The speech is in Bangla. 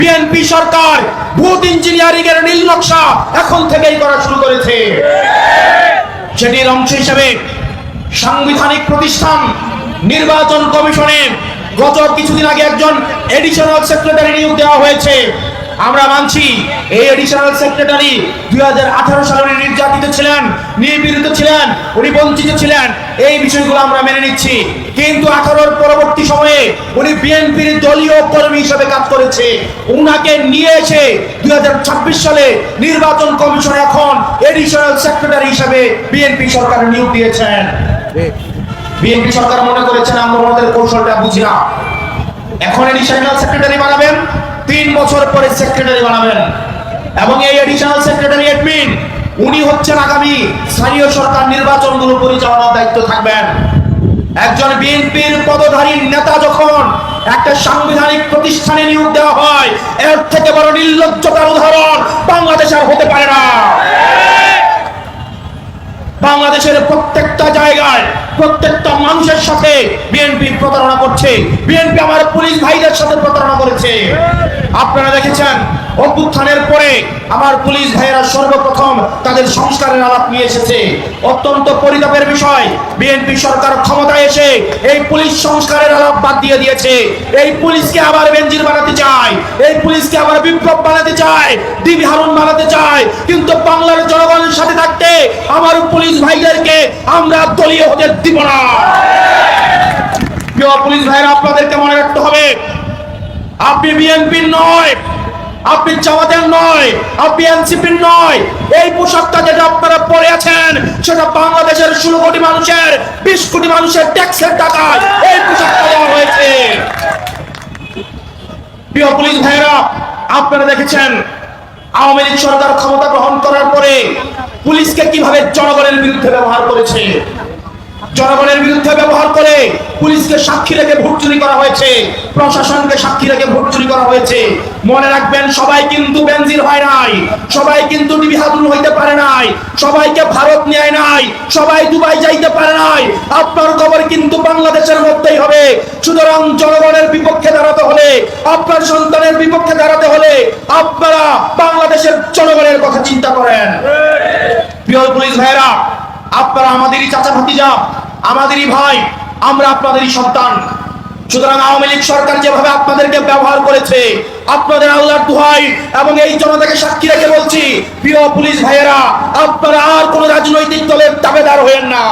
বিএনপি সরকার ভূত ইঞ্জিনিয়ারিং এর নীল নকশা এখন থেকেই করা শুরু করেছে। সেটির অংশ হিসেবে সাংবিধানিক প্রতিষ্ঠান নির্বাচন কমিশনে গত কিছুদিন আগে একজন এডিশনাল সেক্রেটারি নিয়োগ দেওয়া হয়েছে। আমরা মানছি এই এডিশনাল সেক্রেটারি 2018 সালে উনি নির্যাতিত ছিলেন, নিপীড়িত ছিলেন, উনি বঞ্চিত ছিলেন, এই বিষয়গুলো আমরা মেনে নিচ্ছি। কিন্তু 18 পরবর্তী সময়ে উনি বিএনপির দলীয় কর্মী হিসেবে কাজ করেছে। উনাকে নিয়ে এসে 2026 সালে নির্বাচন কমিশন এখন এডিশনাল সেক্রেটারি হিসেবে বিএনপি সরকার নিয়োগ দিয়েছেন। বিএনপি সরকার মনে করেছেন আমরা আমাদের কৌশলটা বুঝি না, এখন এডিশনাল সেক্রেটারি বানাবেন, 3 বছর পরে সেক্রেটারি বানাবেন, এবং এই এডিশনাল সেক্রেটারি অ্যাডমিন উনি হচ্ছেন আগামী স্থানীয় সরকার নির্বাচনগুলো পরিচালনার দায়িত্ব থাকবেন। একজন বিএনপির পদধারী নেতা যখন একটা সাংবিধানিক প্রতিষ্ঠানে নিয়োগ দেওয়া হয়, এর থেকে বড় নির্লজ্জতার উদাহরণ বাংলাদেশ আর হতে পারে না। বাংলাদেশের প্রত্যেকটা জায়গায় প্রত্যেকটা মানুষের সাথে বিএনপি প্রতারণা করছে। বিএনপি আমার পুলিশ ভাইদের সাথে প্রতারণা করেছে। আপনারা দেখেছেন অভ্যুত্থানের পরে আমার পুলিশ ভাইয়েরা সর্বপ্রথম তাদের সংস্কারের আলাপ নিয়ে এসেছে। অত্যন্ত পরিতাপের বিষয়, বিএনপি সরকার ক্ষমতায় এসে এই পুলিশ সংস্কারের আলাপ বাদ দিয়ে দিয়েছে। এই পুলিশকে আবার বেনজির বানাতে চায়, এই পুলিশকে আবার বিপ্লব বানাতে চায়, ডিবি হারুন বানাতে চায়। কিন্তু বাংলার জনগণের সাথে থাকতে আমার পুলিশ ভাইদেরকে আমরা দলীয় হতে দিব না। প্রিয় পুলিশ ভাইরা, আপনাদেরকে মনে রাখতে হবে, আপনি বিএনপির নয়, আপনি জামাতের নয়, আপনি এনসিপির নয়। এই পোশাকটা যেটা আপনারা পরে আছেন সেটা বাংলাদেশের 16 কোটি মানুষের 20 কোটি মানুষের ট্যাক্সের টাকায় এই পোশাকটা দেওয়া হয়েছে। প্রিয় পুলিশ ভাইরা, আপনারা দেখেছেন আওয়ামী লীগ সরকার ক্ষমতা গ্রহণ করার পরে পুলিশকে কিভাবে জনগণের বিরুদ্ধে ব্যবহার করেছে। জনগণের বিরুদ্ধে ব্যবহার করে পুলিশকে সাক্ষী রেখে ভোট চুরি করা হয়েছে, প্রশাসনকে সাক্ষী রেখে ভোট চুরি করা হয়েছে। মনে রাখবেন, সবাই কিন্তু বেনজির হয় নাই, সবাই কিন্তু ডিবি হারুন হইতে পারে নাই, সবাইকে ভারত নেয় নাই, সবাই দুবাই যাইতে পারে নাই। আপনার খবর কিন্তু বাংলাদেশের মধ্যেই হবে। সুতরাং জনগণের বিপক্ষে দাঁড়াতে হলে, আপনার সন্তানের বিপক্ষে দাঁড়াতে হলে আপনারা বাংলাদেশের জনগণের কথা চিন্তা করেন। প্রিয় পুলিশ ভাইরা, আপনারা আমাদেরই চাচা ভাতিজা, আমাদেরই ভাই, আমরা আপনাদেরই সন্তান। সুতরাং আওয়ামী লীগ সরকার যেভাবে আপনাদেরকে ব্যবহার করেছে, আপনাদের আল্লাহর দোহাই এবং এই জনতাকে সাক্ষী রেখে বলছি, প্রিয় পুলিশ ভাইয়েরা, আপনারা আর কোন রাজনৈতিক দলের দাবেদার হয়েন না।